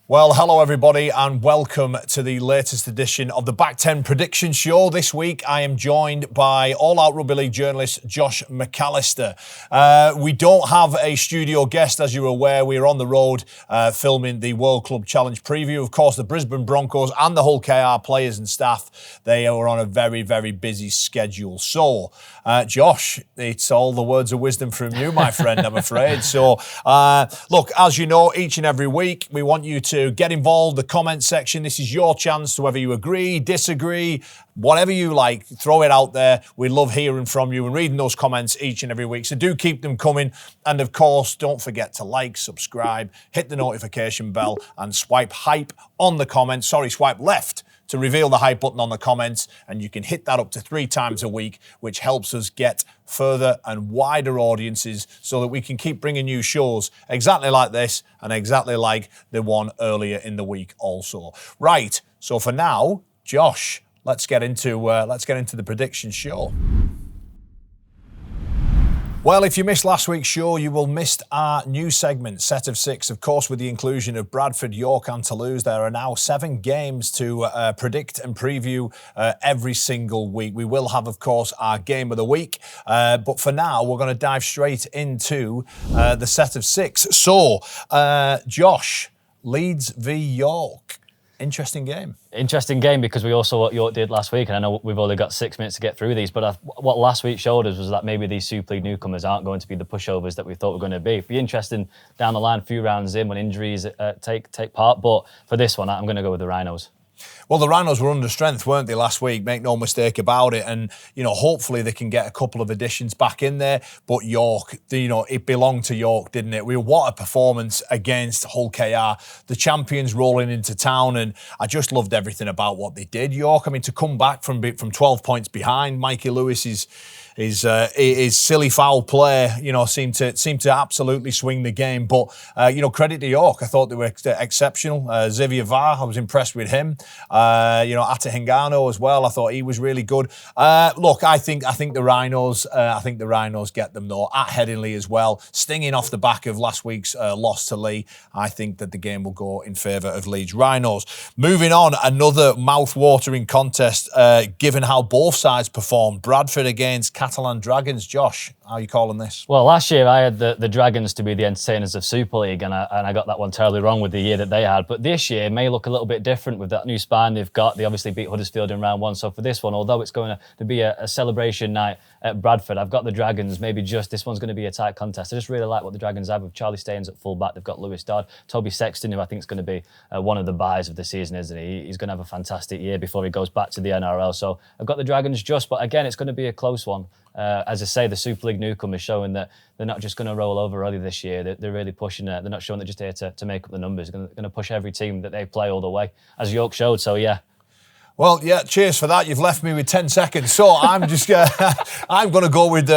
Well, hello everybody and welcome to the latest edition of the Back 10 Prediction Show. This week I am joined by All Out Rugby League journalist Josh McAllister. We don't have a studio guest, as you're aware. We are on the road filming the World Club Challenge preview. Of course, the Brisbane Broncos and the whole KR players and staff, they are on a very, very busy schedule. So, Josh, it's all the words of wisdom from you, my friend, I'm afraid. So, look, as you know, each and every week we want you to get involved, the comment section. This is your chance to whether you agree, disagree, whatever you like, throw it out there. We love hearing from you and reading those comments each and every week. So do keep them coming. And of course, don't forget to like, subscribe, hit the notification bell and swipe hype on the comments. Swipe left to reveal the hype button on the comments, and you can hit that up to 3 times a week, which helps us get further and wider audiences so that we can keep bringing you shows exactly like this and exactly like the one earlier in the week also. Right, so for now, Josh, let's get into the prediction show. Well, if you missed last week's show, you will miss our new segment, Set of Six. Of course, with the inclusion of Bradford, York and Toulouse, there are now 7 games to predict and preview every single week. We will have, of course, our game of the week. But for now, we're going to dive straight into the Set of Six. So, Josh, Leeds v York. Interesting game. Interesting game because we also what York did last week, and I know we've only got 6 minutes to get through these, but what last week showed us was that maybe these Super League newcomers aren't going to be the pushovers that we thought were going to be. It'd be interesting down the line, a few rounds in when injuries take part, but for this one, I'm going to go with the Rhinos. Well, the Rhinos were under strength, weren't they, last week? Make no mistake about it. And, hopefully they can get a couple of additions back in there. But York, it belonged to York, didn't it? What a performance against Hull KR. The champions rolling into town. And I just loved everything about what they did, York. I mean, to come back from 12 points behind, Mikey Lewis his silly foul play, seemed to absolutely swing the game. But, credit to York. I thought they were exceptional. Xavier Var, I was impressed with him. Ata Hingano as well. I thought he was really good. Look, I think the Rhinos get them though at Headingley as well, stinging off the back of last week's loss to Lee. I think that the game will go in favour of Leeds Rhinos. Moving on, another mouth-watering contest, given how both sides performed. Bradford against Catalan Dragons. Josh, how are you calling this? Well, last year I had the Dragons to be the entertainers of Super League, and I got that one terribly wrong with the year that they had. But this year may look a little bit different with that new spine they've got. They obviously beat Huddersfield in round 1. So for this one, although it's going to be a celebration night at Bradford, I've got the Dragons. Maybe just this one's going to be a tight contest. I just really like what the Dragons have with Charlie Staines at full-back. They've got Lewis Dodd, Toby Sexton, who I think is going to be one of the buys of the season, isn't he? He's going to have a fantastic year before he goes back to the NRL. So I've got the Dragons but again, it's going to be a close one. As I say, the Super League newcomers showing that they're not just going to roll over early this year. They're really pushing it. They're not showing they're just here to make up the numbers. They're going to push every team that they play all the way, as York showed. So, yeah. Well, yeah, cheers for that. You've left me with 10 seconds. So I'm just I'm going to go with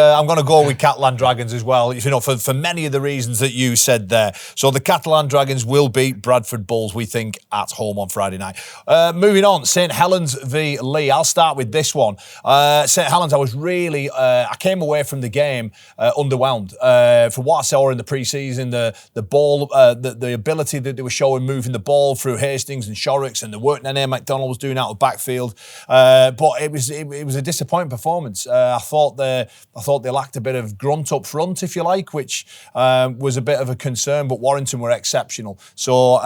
Catalan Dragons as well, for many of the reasons that you said there. So the Catalan Dragons will beat Bradford Bulls, we think, at home on Friday night. Moving on, St Helens v Lee. I'll start with this one. St Helens, I came away from the game underwhelmed. For what I saw in the pre-season, the ball, the ability that they were showing moving the ball through Hastings and Shorrocks, and the work Nene McDonald was doing out of backfield, but it was a disappointing performance. I thought they lacked a bit of grunt up front, if you like, which was a bit of a concern. But Warrington were exceptional. So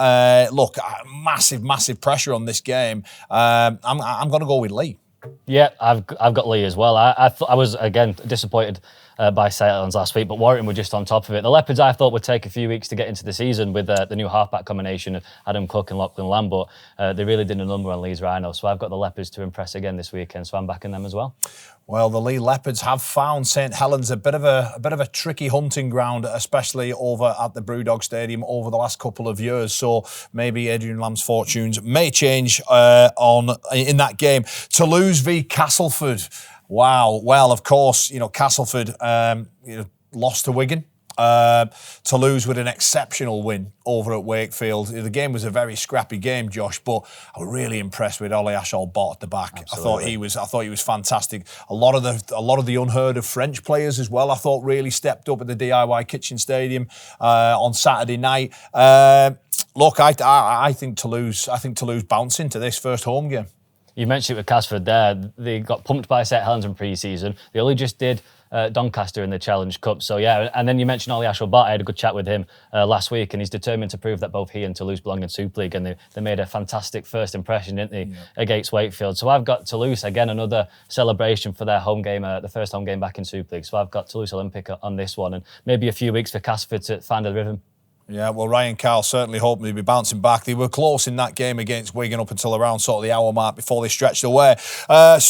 look, massive pressure on this game. I'm going to go with Lee. Yeah, I've got Lee as well. I was again disappointed by St Helens last week, but Warrington were just on top of it. The Leopards I thought would take a few weeks to get into the season with the new halfback combination of Adam Cook and Lachlan Lamb, but they really did a number on Leeds Rhinos. So I've got the Leopards to impress again this weekend, so I'm backing them as well. Well, the Lee Leopards have found St Helens a bit of a tricky hunting ground, especially over at the Brewdog Stadium over the last couple of years. So maybe Adrian Lamb's fortunes may change in that game. Toulouse v Castleford. Wow. Well, of course, Castleford lost to Wigan. Toulouse with an exceptional win over at Wakefield. The game was a very scrappy game, Josh, but I was really impressed with Ole Ashall-Bott at the back. Absolutely. I thought he was fantastic. A lot of the unheard of French players as well, I thought really stepped up at the DIY Kitchen Stadium on Saturday night. Look, I think Toulouse bounce into this first home game. You mentioned it with Casford there. They got pumped by St Helens in pre-season. They only just did Doncaster in the Challenge Cup. So yeah, and then you mentioned Ollie Ashwell-Butt. I had a good chat with him last week, and he's determined to prove that both he and Toulouse belong in Super League, and they made a fantastic first impression, didn't they, against Wakefield. So I've got Toulouse, again, another celebration for their home game, the first home game back in Super League. So I've got Toulouse Olympic on this one, and maybe a few weeks for Casford to find a rhythm. Yeah, well, Ryan Carl certainly hoping they'd be bouncing back. They were close in that game against Wigan up until around sort of the hour mark before they stretched away.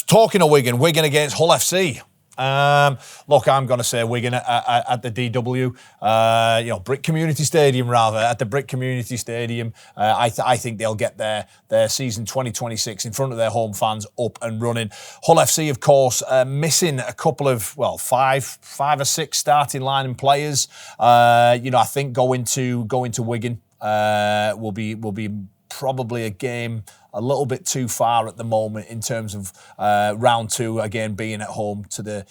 Talking of Wigan against Hull FC. Look, I'm going to say Wigan at the DW, Brick Community Stadium rather, at the Brick Community Stadium. I think they'll get their season 2026 in front of their home fans up and running. Hull FC, of course, missing a couple of, five or six starting line players. I think going to Wigan will be probably a game a little bit too far at the moment in terms of round two again being at home to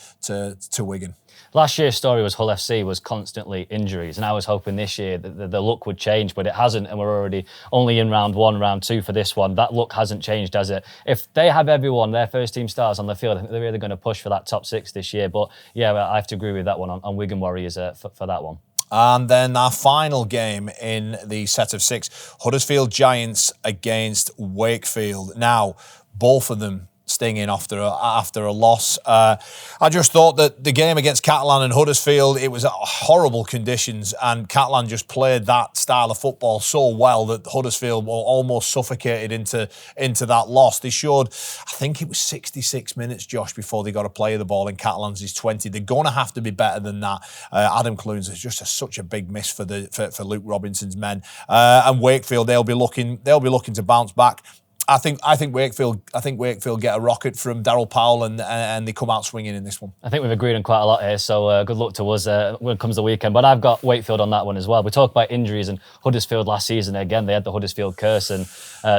Wigan. Last year's story was Hull FC was constantly injuries, and I was hoping this year that the look would change, but it hasn't, and we're already only in round one, round two for this one. That look hasn't changed, has it? If they have everyone, their first team stars on the field, I think they're really going to push for that top six this year. But yeah, I have to agree with that one on Wigan Warriors for that one. And then our final game in the set of six, Huddersfield Giants against Wakefield. Now, both of them stinging after a loss. I just thought that the game against Catalan and Huddersfield, it was horrible conditions, and Catalan just played that style of football so well that Huddersfield were almost suffocated into that loss. They showed, I think it was 66 minutes, Josh, before they got a play of the ball in Catalan's 20. They're going to have to be better than that. Adam Clunes is just such a big miss for Luke Robinson's men. And Wakefield, they'll be looking to bounce back. I think Wakefield get a rocket from Darryl Powell and they come out swinging in this one. I think we've agreed on quite a lot here, so good luck to us when it comes the weekend. But I've got Wakefield on that one as well. We talked about injuries, and Huddersfield last season, again, they had the Huddersfield curse, and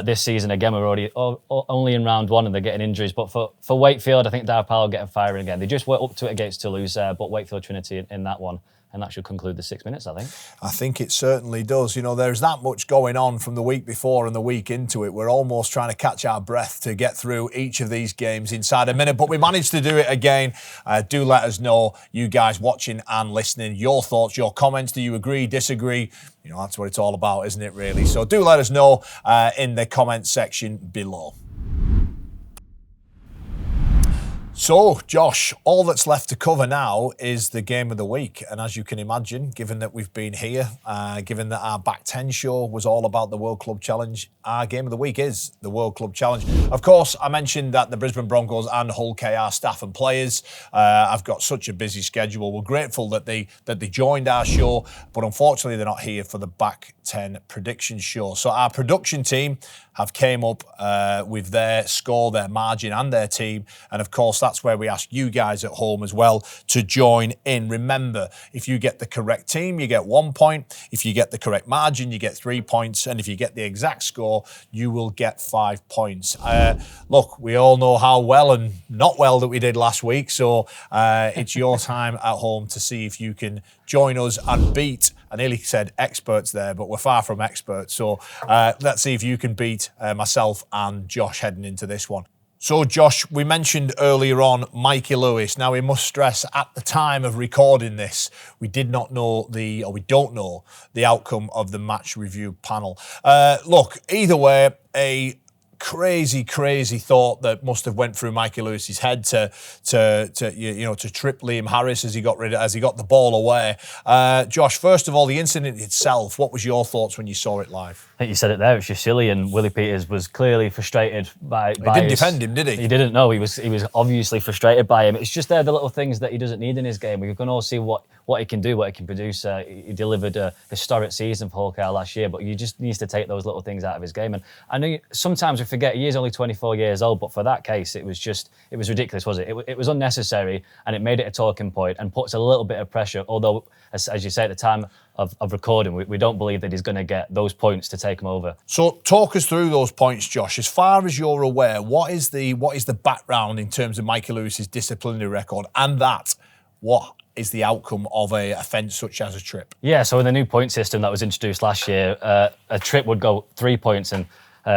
this season, again, we're already only in round one and they're getting injuries. But for Wakefield, I think Darryl Powell getting firing again. They just went up to it against Toulouse, but Wakefield Trinity in that one. And that should conclude the 6 minutes, I think. I think it certainly does. There's that much going on from the week before and the week into it. We're almost trying to catch our breath to get through each of these games inside a minute, but we managed to do it again. Do let us know, you guys watching and listening, your thoughts, your comments. Do you agree, disagree? That's what it's all about, isn't it, really? So do let us know in the comments section below. So, Josh, all that's left to cover now is the game of the week. And as you can imagine, given that we've been here, given that our Back 10 show was all about the World Club Challenge, our game of the week is the World Club Challenge. Of course, I mentioned that the Brisbane Broncos and Hull KR staff and players have got such a busy schedule. We're grateful that they joined our show, but unfortunately they're not here for the Back 10 prediction show. So our production team have came up with their score, their margin and their team. And of course, that's where we ask you guys at home as well to join in. Remember, if you get the correct team, you get 1 point. If you get the correct margin, you get 3 points. And if you get the exact score, you will get 5 points. Look, we all know how well and not well that we did last week. So it's your time at home to see if you can join us and beat, I nearly said experts there, but we're far from experts. So let's see if you can beat myself and Josh heading into this one. So, Josh, we mentioned earlier on Mikey Lewis. Now, we must stress, at the time of recording this, we don't know the outcome of the match review panel. Look, either way, a crazy thought that must have went through Mikey Lewis's head to trip Liam Harris as he got the ball away. Josh, first of all, the incident itself, what was your thoughts when you saw it live? I think you said it there, it's just silly, and Willie Peters was clearly frustrated by He didn't defend him, did he? He didn't know. He was obviously frustrated by him. It's just the little things that he doesn't need in his game. We can all see what he can do, what he can produce. He delivered a historic season for Hull KR last year, but you just needs to take those little things out of his game. And I know sometimes we forget he is only 24 years old, but for that case, it was ridiculous, was it? It was unnecessary, and it made it a talking point and puts a little bit of pressure. Although, as you say, at the time of recording, we don't believe that he's going to get those points to take him over. So talk us through those points, Josh. As far as you're aware, what is the background in terms of Mikey Lewis's disciplinary record, and what is the outcome of a offence such as a trip? Yeah, so in the new point system that was introduced last year, a trip would go 3 points, and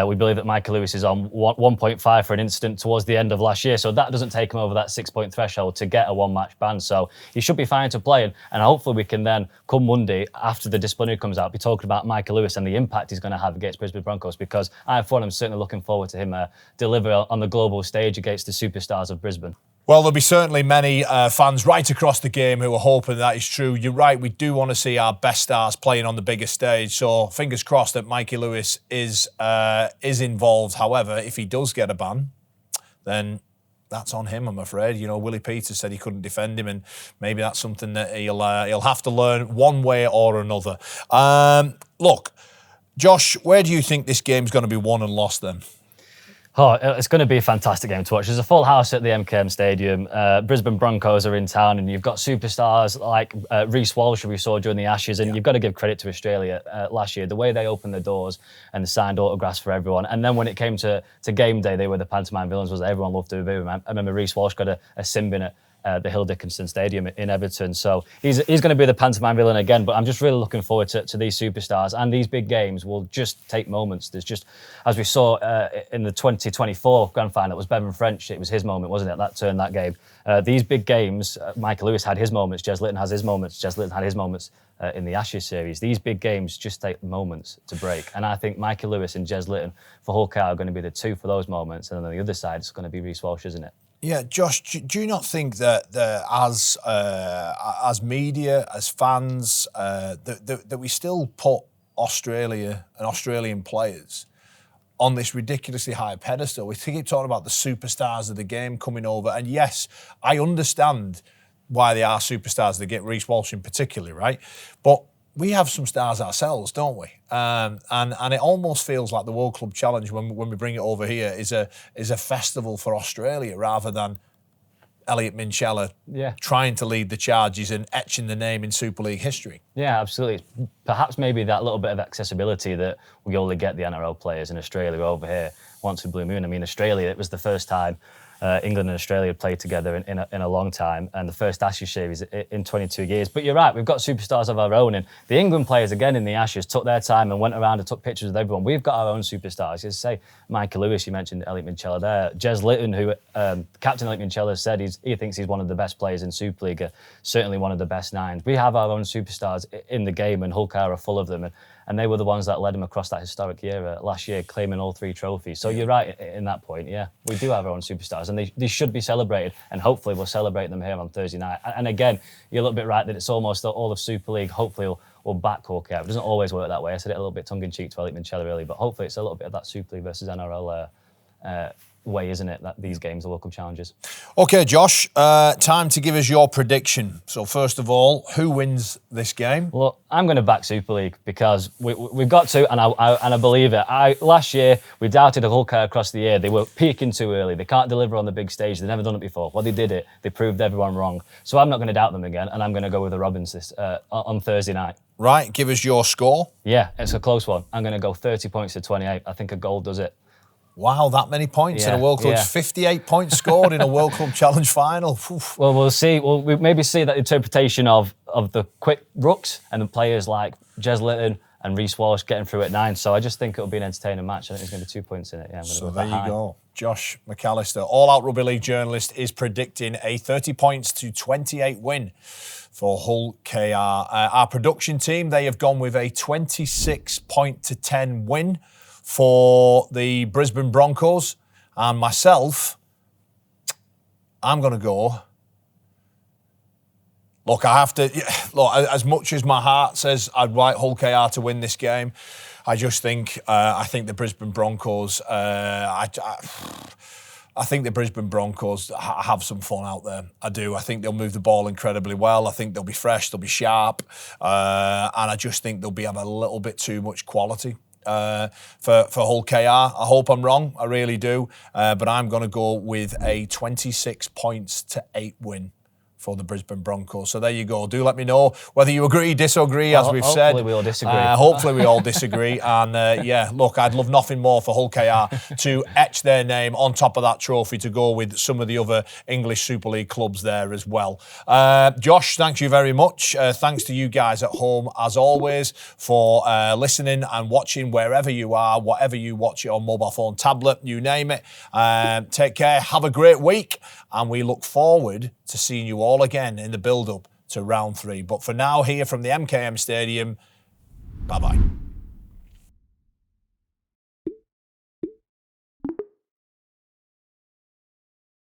we believe that Michael Lewis is on 1.5 for an incident towards the end of last year. So that doesn't take him over that 6-point threshold to get a one-match ban. So he should be fine to play. And hopefully we can then, come Monday, after the disciplinary comes out, be talking about Michael Lewis and the impact he's going to have against Brisbane Broncos, because I, for one, am certainly looking forward to him deliver on the global stage against the superstars of Brisbane. Well, there'll be certainly many fans right across the game who are hoping that is true. You're right, we do want to see our best stars playing on the biggest stage. So fingers crossed that Mikey Lewis is involved. However, if he does get a ban, then that's on him, I'm afraid. You know, Willie Peters said he couldn't defend him, and maybe that's something that he'll have to learn one way or another. Look, Josh, where do you think this game's going to be won and lost then? Oh, it's going to be a fantastic game to watch. There's a full house at the MKM Stadium. Brisbane Broncos are in town, and you've got superstars like Reece Walsh, who we saw during the Ashes, and you've got to give credit to Australia last year, the way they opened the doors and they signed autographs for everyone. And then when it came to game day, they were the pantomime villains, was everyone loved to be with them. I remember Reece Walsh got a sin bin at the Hill Dickinson Stadium in Everton. So he's going to be the pantomime villain again, but I'm just really looking forward to these superstars, and these big games will just take moments. There's just, as we saw in the 2024 grand final, it was Bevan French, it was his moment, wasn't it, that turned that game. These big games, Michael Lewis had his moments, Jez Litton has his moments, Jez Litton had his moments in the Ashes series. These big games just take moments to break, and I think Michael Lewis and Jez Litton for Hull KR are going to be the two for those moments, and then on the other side it's going to be Reece Walsh, isn't it? Yeah, Josh, do you not think that as media, as fans, that we still put Australia and Australian players on this ridiculously high pedestal? We keep talking about the superstars of the game coming over, and yes, I understand why they are superstars. They get Reece Walsh in particular, right? But we have some stars ourselves, don't we? And it almost feels like the World Club Challenge when we bring it over here is a festival for Australia rather than Elliot Minchella trying to lead the charges and etching the name in Super League history. Yeah, absolutely. Perhaps maybe that little bit of accessibility that we only get the NRL players in Australia over here once a blue moon. I mean, Australia, it was the first time England and Australia had played together in a long time, and the first Ashes series in 22 years. But you're right, we've got superstars of our own, and the England players, again, in the Ashes, took their time and went around and took pictures with everyone. We've got our own superstars. You say Michael Lewis, you mentioned Elliot Minchella there. Jez Litton, who Captain Elliot Minchella said he thinks he's one of the best players in Super League, certainly one of the best nines. We have our own superstars in the game, and Hull KR are full of them. And they were the ones that led him across that historic year last year, claiming all 3 trophies. So you're right in that point, yeah. We do have our own superstars, and they should be celebrated, and hopefully we'll celebrate them here on Thursday night. And again, you're a little bit right that it's almost all of Super League, hopefully will back Hull KR. It doesn't always work that way. I said it a little bit tongue-in-cheek to Elliot Minchella earlier, but hopefully it's a little bit of that Super League versus NRL way, isn't it, that these games are World Cup challenges. OK, Josh, time to give us your prediction. So first of all, who wins this game? Well, I'm going to back Super League because we've got to, and I believe it. Last year, we doubted Hull KR across the year. They were peaking too early. They can't deliver on the big stage. They've never done it before. Well, they did it. They proved everyone wrong. So I'm not going to doubt them again, and I'm going to go with the Robins on Thursday night. Right, give us your score. Yeah, it's a close one. I'm going to go 30 points to 28. I think a goal does it. Wow, that many points in a World Club. 58 points scored in a World Club Challenge final. Oof. Well, we'll see. Well, we maybe see that interpretation of the quick rucks and the players like Jez Litton and Reece Walsh getting through at 9. So I just think it'll be an entertaining match. I think there's going to be 2 points in it. Yeah, so there you go. Josh McAllister, all-out Rugby League journalist, is predicting a 30 points to 28 win for Hull KR. Our production team, they have gone with a 26 point to 10 win for the Brisbane Broncos. And myself, I'm going to go. Look, I have to. Look, as much as my heart says I'd like Hull KR to win this game, I just think I think the Brisbane Broncos. I think the Brisbane Broncos have some fun out there. I do. I think they'll move the ball incredibly well. I think they'll be fresh. They'll be sharp, and I just think they'll have a little bit too much quality for Hull KR. I hope I'm wrong. I really do. But I'm going to go with a 26 points to 8 win for the Brisbane Broncos. So there you go. Do let me know whether you agree, disagree, as we've said. Hopefully we all disagree. Hopefully we all disagree. And look, I'd love nothing more for Hull KR to etch their name on top of that trophy to go with some of the other English Super League clubs there as well. Josh, thank you very much. Thanks to you guys at home, as always, for listening and watching wherever you are, whatever you watch it on mobile phone, tablet, you name it. Take care. Have a great week. And we look forward to seeing you all again in the build-up to round 3. But for now, here from the MKM Stadium, bye-bye.